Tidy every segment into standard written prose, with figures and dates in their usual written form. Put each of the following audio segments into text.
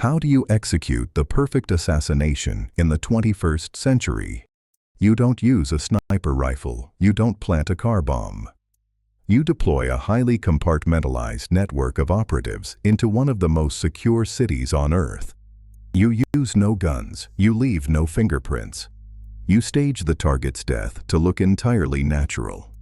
How do you execute the perfect assassination in the 21st century? You don't use a sniper rifle. You don't plant a car bomb. You deploy a highly compartmentalized network of operatives into one of the most secure cities on Earth. You use no guns. You leave no fingerprints. You stage the target's death to look entirely natural.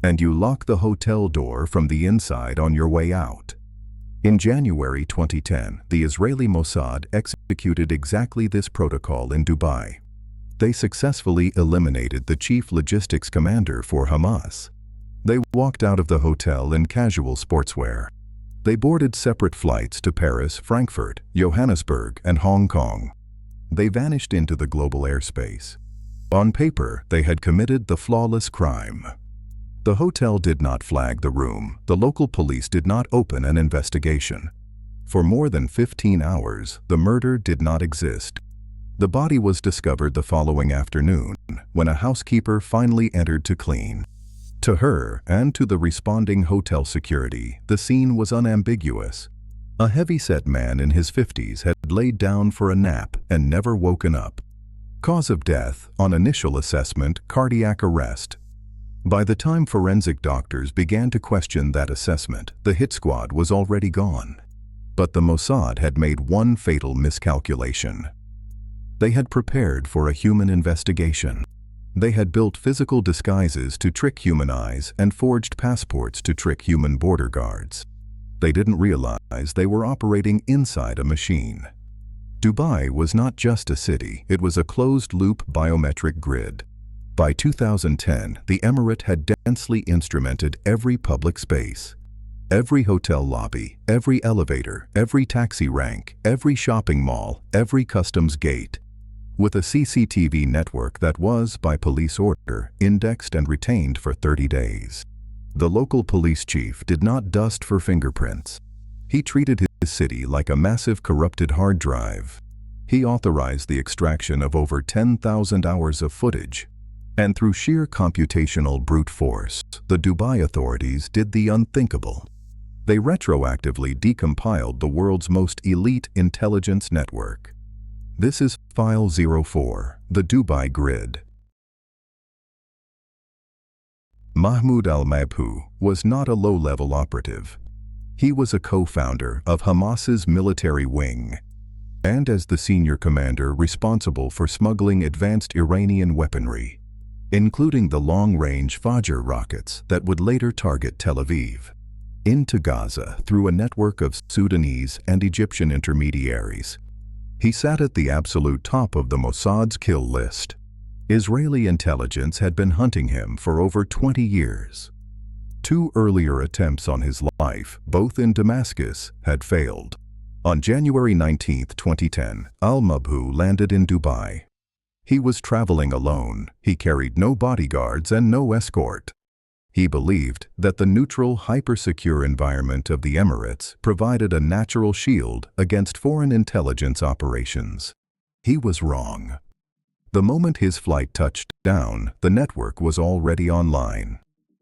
And you lock the hotel door from the inside on your way out. In January 2010, the Israeli Mossad executed exactly this protocol in Dubai. They successfully eliminated the chief logistics commander for Hamas. They walked out of the hotel in casual sportswear. They boarded separate flights to Paris, Frankfurt, Johannesburg, and Hong Kong. They vanished into the global airspace. On paper, they had committed the flawless crime. The hotel did not flag the room. The local police did not open an investigation. For more than 15 hours, the murder did not exist. The body was discovered the following afternoon, when a housekeeper finally entered to clean. To her, and to the responding hotel security, the scene was unambiguous. A heavy-set man in his 50s had laid down for a nap and never woken up. Cause of death, on initial assessment, cardiac arrest. By the time forensic doctors began to question that assessment, the hit squad was already gone. But the Mossad had made one fatal miscalculation. They had prepared for a human investigation. They had built physical disguises to trick human eyes and forged passports to trick human border guards. They didn't realize they were operating inside a machine. Dubai was not just a city, it was a closed-loop biometric grid. By 2010, the emirate had densely instrumented every public space. Every hotel lobby, every elevator, every taxi rank, every shopping mall, every customs gate. With a CCTV network that was, by police order, indexed and retained for 30 days. The local police chief did not dust for fingerprints. He treated his city like a massive corrupted hard drive. He authorized the extraction of over 10,000 hours of footage. And through sheer computational brute force, the Dubai authorities did the unthinkable. They retroactively decompiled the world's most elite intelligence network. This is File 04, the Dubai Grid. MAHMOUD Al-MABHOUH was not a low-level operative. He was a co-founder of Hamas's military wing, and as the senior commander responsible for smuggling advanced Iranian weaponry, including the long-range Fajr rockets that would later target Tel Aviv, into Gaza through a network of Sudanese and Egyptian intermediaries. He sat at the absolute top of the Mossad's kill list. Israeli intelligence had been hunting him for over 20 years. 2 earlier attempts on his life, both in Damascus, had failed. On January 19, 2010, Al-MABHOUH landed in Dubai. He was traveling alone. He carried no bodyguards and no escort. He believed that the neutral, hyper-secure environment of the Emirates provided a natural shield against foreign intelligence operations. He was wrong. The moment his flight touched down, the network was already online.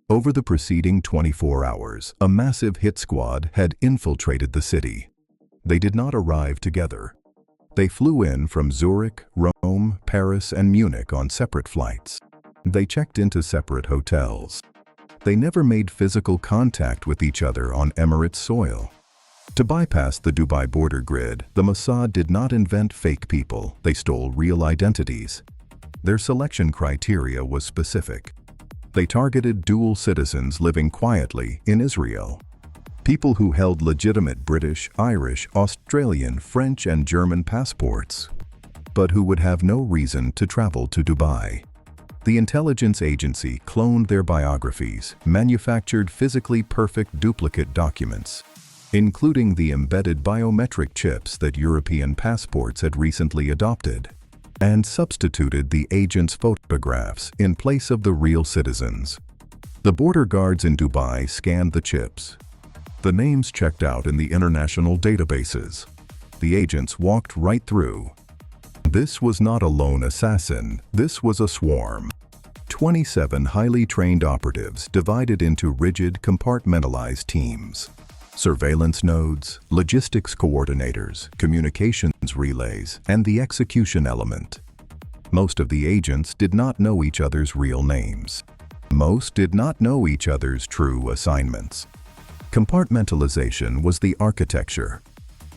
Over the preceding 24 hours, a massive hit squad had infiltrated the city. They did not arrive together. They flew in from Zurich, Rome, Paris, and Munich on separate flights. They checked into separate hotels. They never made physical contact with each other on Emirates soil. To bypass the Dubai border grid, the Mossad did not invent fake people. They stole real identities. Their selection criteria was specific. They targeted dual citizens living quietly in Israel. People who held legitimate British, Irish, Australian, French, and German passports, but who would have no reason to travel to Dubai. The intelligence agency cloned their biographies, manufactured physically perfect duplicate documents, including the embedded biometric chips that European passports had recently adopted, and substituted the agents' photographs in place of the real citizens. The border guards in Dubai scanned the chips. The names checked out in the international databases. The agents walked right through. This was not a lone assassin, this was a swarm. 27 highly trained operatives divided into rigid, compartmentalized teams. surveillance nodes, logistics coordinators, communications relays, and the execution element. Most of the agents did not know each other's real names. Most did not know each other's true assignments. Compartmentalization was the architecture.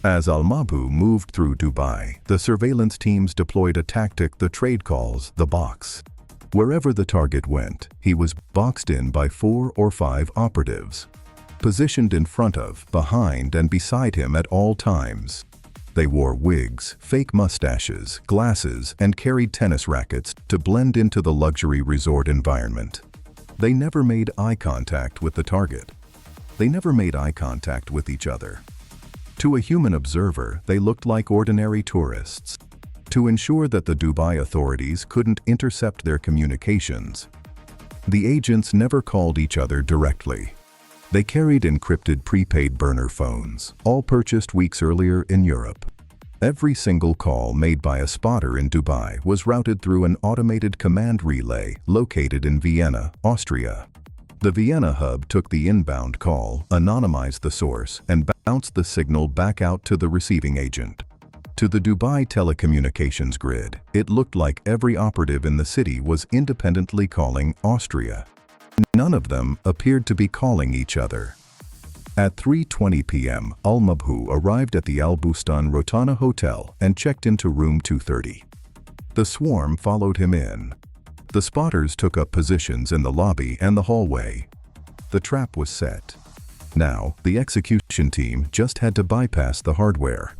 As Al-Mabhouh moved through Dubai, the surveillance teams deployed a tactic the trade calls the box. Wherever the target went, he was boxed in by 4 or 5 operatives, positioned in front of, behind, and beside him at all times. They wore wigs, fake mustaches, glasses, and carried tennis rackets to blend into the luxury resort environment. They never made eye contact with the target. They never made eye contact with each other. To a human observer, they looked like ordinary tourists. To ensure that the Dubai authorities couldn't intercept their communications, the agents never called each other directly. They carried encrypted prepaid burner phones, all purchased weeks earlier in Europe. Every single call made by a spotter in Dubai was routed through an automated command relay located in Vienna, Austria. The Vienna hub took the inbound call, anonymized the source, and bounced the signal back out to the receiving agent. To the Dubai telecommunications grid, it looked like every operative in the city was independently calling Austria. None of them appeared to be calling each other. At 3:20 p.m., Al-Mabhouh arrived at the Al Bustan Rotana Hotel and checked into room 230. The swarm followed him in. The spotters took up positions in the lobby and the hallway. The trap was set. Now, the execution team just had to bypass the hardware.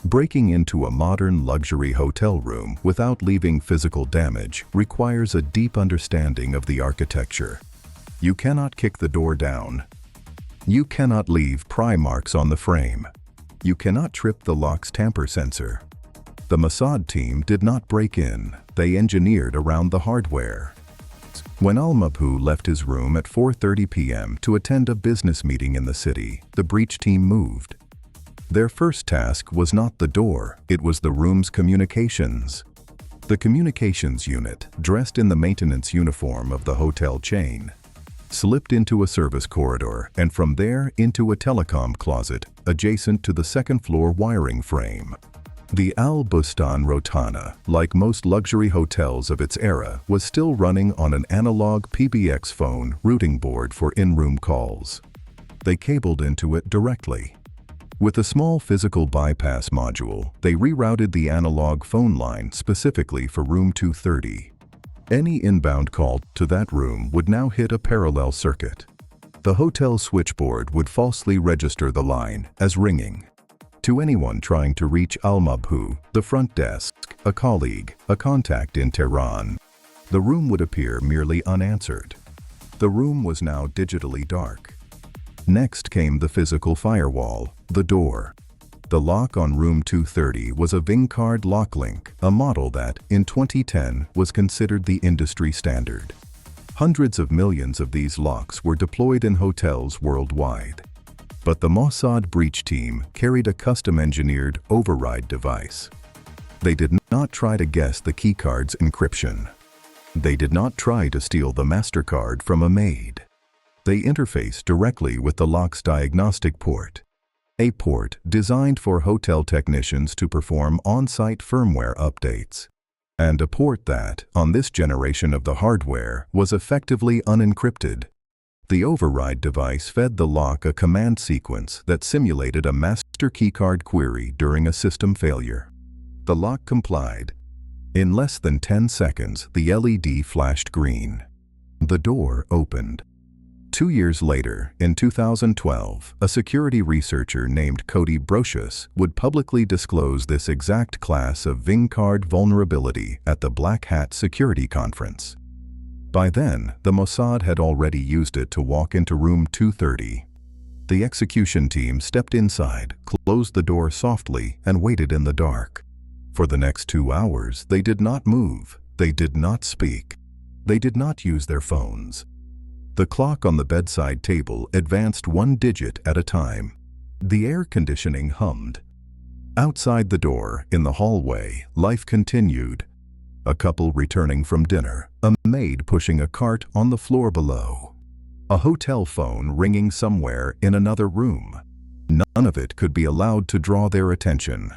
Breaking into a modern luxury hotel room without leaving physical damage requires a deep understanding of the architecture. You cannot kick the door down. You cannot leave pry marks on the frame. You cannot trip the lock's tamper sensor. The Mossad team did not break in, they engineered around the hardware. When Al-Mabhouh left his room at 4:30 p.m. to attend a business meeting in the city, the breach team moved. Their first task was not the door, it was the room's communications. The communications unit, dressed in the maintenance uniform of the hotel chain, slipped into a service corridor and from there into a telecom closet adjacent to the second-floor wiring frame. The Al Bustan Rotana, like most luxury hotels of its era, was still running on an analog PBX phone routing board for in-room calls. They cabled into it directly. With a small physical bypass module, they rerouted the analog phone line specifically for room 230. Any inbound call to that room would now hit a parallel circuit. The hotel switchboard would falsely register the line as ringing. To anyone trying to reach Al-Mabhouh, the front desk, a colleague, a contact in Tehran, the room would appear merely unanswered. The room was now digitally dark. Next came the physical firewall, the door. The lock on room 230 was a VIN-card lock link, a model that, in 2010, was considered the industry standard. Hundreds of millions of these locks were deployed in hotels worldwide. But the Mossad breach team carried a custom-engineered override device. They did not try to guess the keycard's encryption. They did not try to steal the MasterCard from a maid. They interfaced directly with the lock's diagnostic port, a port designed for hotel technicians to perform on-site firmware updates, and a port that, on this generation of the hardware, was effectively unencrypted. The override device fed the lock a command sequence that simulated a master keycard query during a system failure. The lock complied. In less than 10 seconds, the LED flashed green. The door opened. 2 years later, in 2012, a security researcher named Cody Brocious would publicly disclose this exact class of VIN-card vulnerability at the Black Hat Security Conference. By then, the Mossad had already used it to walk into room 230. The execution team stepped inside, closed the door softly, and waited in the dark. For the next 2 hours, they did not move, they did not speak, they did not use their phones. The clock on the bedside table advanced 1 digit at a time. The air conditioning hummed. Outside the door, in the hallway, life continued. A couple returning from dinner, a maid pushing a cart on the floor below. A hotel phone ringing somewhere in another room. None of it could be allowed to draw their attention.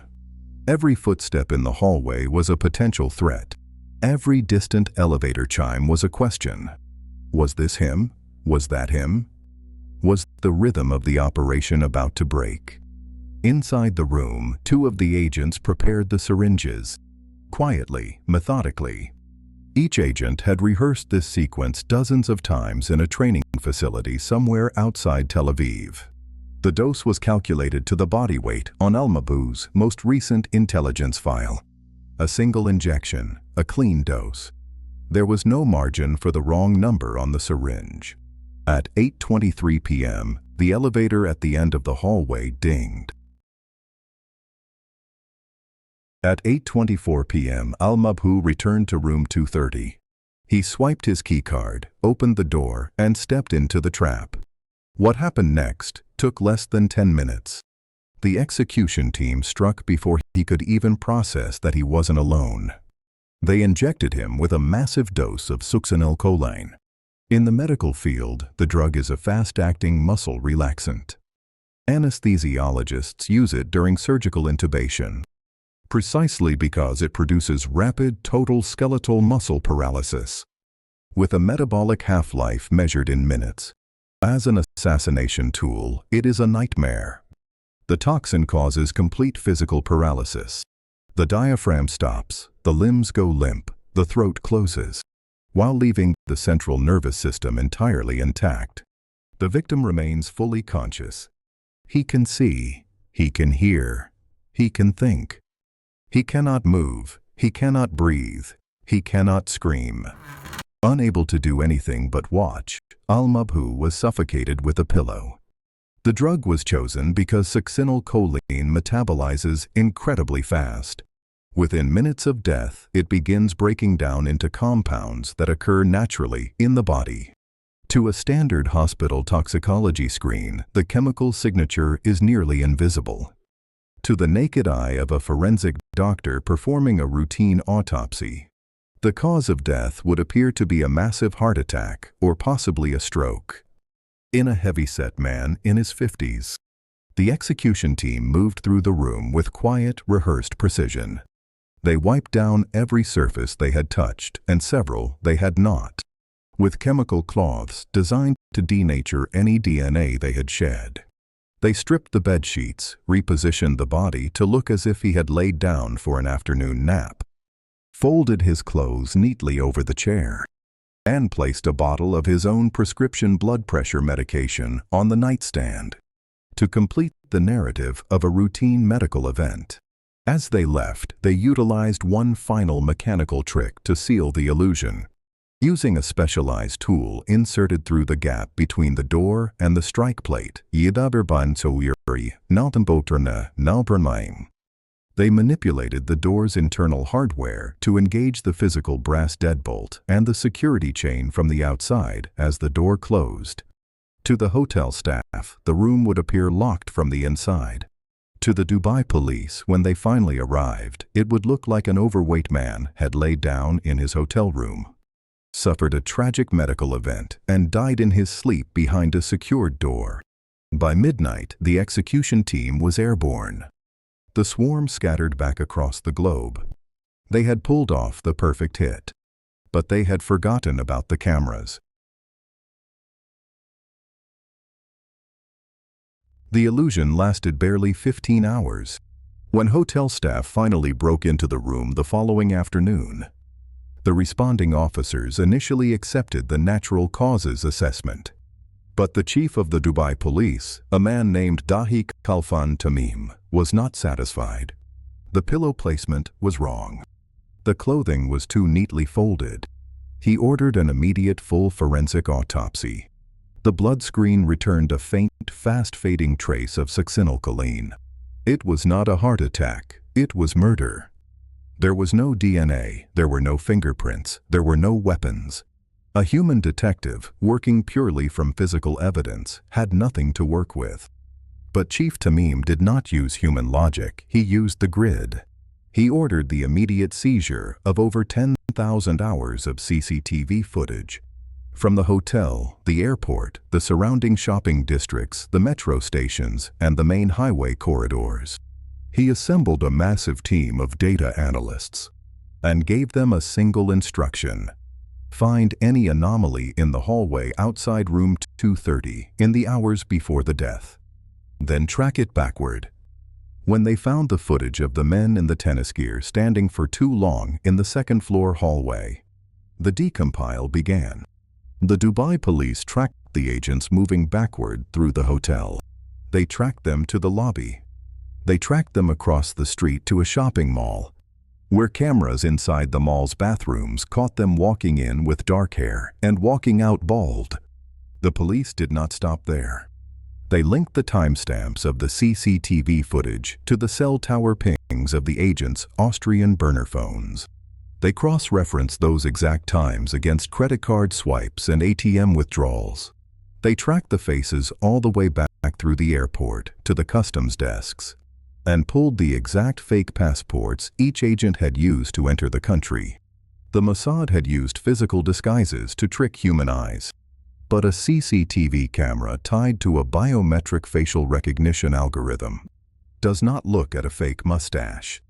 Every footstep in the hallway was a potential threat. Every distant elevator chime was a question. Was this him? Was that him? Was the rhythm of the operation about to break? Inside the room, two of the agents prepared the syringes. Quietly, methodically. Each agent had rehearsed this sequence dozens of times in a training facility somewhere outside Tel Aviv. The dose was calculated to the body weight on al-Mabhouh's most recent intelligence file. A single injection, a clean dose. There was no margin for the wrong number on the syringe. At 8:23 p.m., the elevator at the end of the hallway dinged. At 8:24 p.m., al-Mabhouh returned to room 230. He swiped his keycard, opened the door, and stepped into the trap. What happened next took less than 10 minutes. The execution team struck before he could even process that he wasn't alone. They injected him with a massive dose of succinylcholine. In the medical field, the drug is a fast-acting muscle relaxant. Anesthesiologists use it during surgical intubation, precisely because it produces rapid total skeletal muscle paralysis, with a metabolic half-life measured in minutes. As an assassination tool, it is a nightmare. The toxin causes complete physical paralysis. The diaphragm stops, the limbs go limp, the throat closes, while leaving the central nervous system entirely intact. The victim remains fully conscious. He can see, he can hear, he can think. He cannot move, he cannot breathe, he cannot scream. Unable to do anything but watch, al-Mabhouh was suffocated with a pillow. The drug was chosen because succinylcholine metabolizes incredibly fast. Within minutes of death, it begins breaking down into compounds that occur naturally in the body. To a standard hospital toxicology screen, the chemical signature is nearly invisible. To the naked eye of a forensic doctor performing a routine autopsy, the cause of death would appear to be a massive heart attack or possibly a stroke. In a heavy-set man in his 50s, the execution team moved through the room with quiet, rehearsed precision. They wiped down every surface they had touched and several they had not, with chemical cloths designed to denature any DNA they had shed. They stripped the bed sheets, repositioned the body to look as if he had laid down for an afternoon nap, folded his clothes neatly over the chair, and placed a bottle of his own prescription blood pressure medication on the nightstand to complete the narrative of a routine medical event. As they left, they utilized one final mechanical trick to seal the illusion. Using a specialized tool inserted through the gap between the door and the strike plate, they manipulated the door's internal hardware to engage the physical brass deadbolt and the security chain from the outside as the door closed. To the hotel staff, the room would appear locked from the inside. To the Dubai police, when they finally arrived, it would look like an overweight man had laid down in his hotel room, suffered a tragic medical event, and died in his sleep behind a secured door. By midnight, the execution team was airborne. The swarm scattered back across the globe. They had pulled off the perfect hit, but they had forgotten about the cameras. The illusion lasted barely 15 hours. When hotel staff finally broke into the room the following afternoon, the responding officers initially accepted the natural causes assessment. But the chief of the Dubai police, a man named Dahik Khalfan Tamim, was not satisfied. The pillow placement was wrong. The clothing was too neatly folded. He ordered an immediate full forensic autopsy. The blood screen returned a faint, fast-fading trace of succinylcholine. It was not a heart attack, it was murder. There was no DNA, there were no fingerprints, there were no weapons. A human detective, working purely from physical evidence, had nothing to work with. But Chief Tamim did not use human logic, he used the grid. He ordered the immediate seizure of over 10,000 hours of CCTV footage. From the hotel, the airport, the surrounding shopping districts, the metro stations, and the main highway corridors. He assembled a massive team of data analysts and gave them a single instruction: find any anomaly in the hallway outside room 230 in the hours before the death. Then track it backward. When they found the footage of the men in the tennis gear standing for too long in the second-floor hallway, the decompile began. The Dubai police tracked the agents moving backward through the hotel. They tracked them to the lobby. They tracked them across the street to a shopping mall, where cameras inside the mall's bathrooms caught them walking in with dark hair and walking out bald. The police did not stop there. They linked the timestamps of the CCTV footage to the cell tower pings of the agents' Austrian burner phones. They cross-referenced those exact times against credit card swipes and ATM withdrawals. They tracked the faces all the way back through the airport to the customs desks and pulled the exact fake passports each agent had used to enter the country. The Mossad had used physical disguises to trick human eyes, but a CCTV camera tied to a biometric facial recognition algorithm does not look at a fake mustache.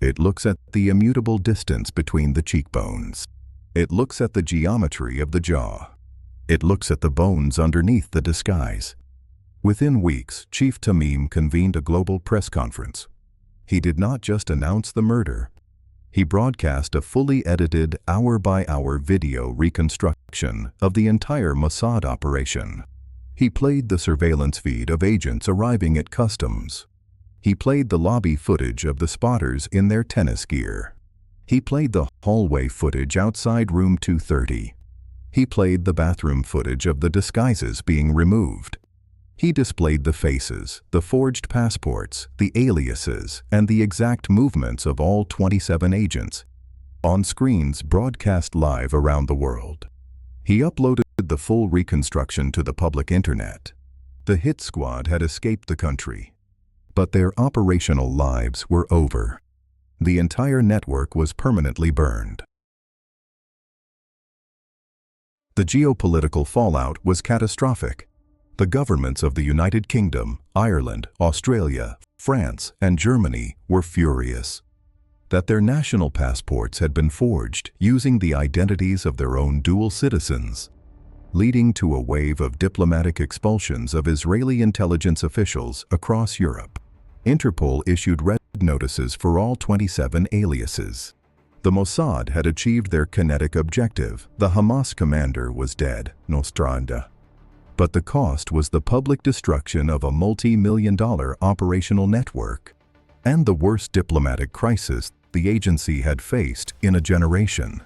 It looks at the immutable distance between the cheekbones. It looks at the geometry of the jaw. It looks at the bones underneath the disguise. Within weeks, Chief Tamim convened a global press conference. He did not just announce the murder. He broadcast a fully edited, hour-by-hour video reconstruction of the entire Mossad operation. He played the surveillance feed of agents arriving at customs. He played the lobby footage of the spotters in their tennis gear. He played the hallway footage outside room 230. He played the bathroom footage of the disguises being removed. He displayed the faces, the forged passports, the aliases, and the exact movements of all 27 agents on screens broadcast live around the world. He uploaded the full reconstruction to the public internet. The hit squad had escaped the country, but their operational lives were over. The entire network was permanently burned. The geopolitical fallout was catastrophic. The governments of the United Kingdom, Ireland, Australia, France, and Germany were furious that their national passports had been forged using the identities of their own dual citizens, leading to a wave of diplomatic expulsions of Israeli intelligence officials across Europe. Interpol issued red notices for all 27 aliases. The Mossad had achieved their kinetic objective. The Hamas commander was dead, Nostranda. But the cost was the public destruction of a multi-million-dollar operational network and the worst diplomatic crisis the agency had faced in a generation.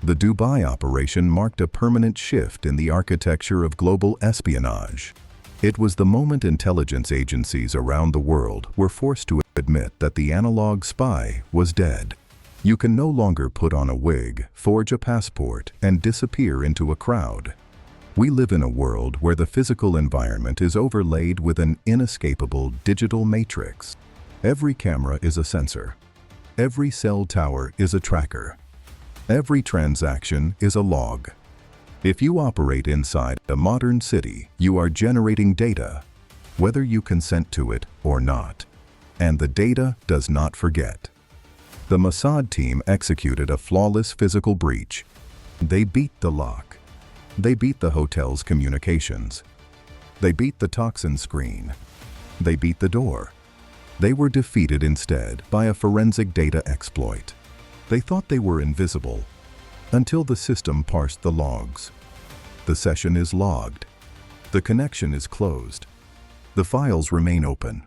The Dubai operation marked a permanent shift in the architecture of global espionage. It was the moment intelligence agencies around the world were forced to admit that the analog spy was dead. You can no longer put on a wig, forge a passport, and disappear into a crowd. We live in a world where the physical environment is overlaid with an inescapable digital matrix. Every camera is a sensor. Every cell tower is a tracker. Every transaction is a log. If you operate inside a modern city, you are generating data, whether you consent to it or not. And the data does not forget. The Mossad team executed a flawless physical breach. They beat the lock. They beat the hotel's communications. They beat the toxin screen. They beat the door. They were defeated instead by a forensic data exploit. They thought they were invisible until the system parsed the logs. The session is logged. The connection is closed. The files remain open.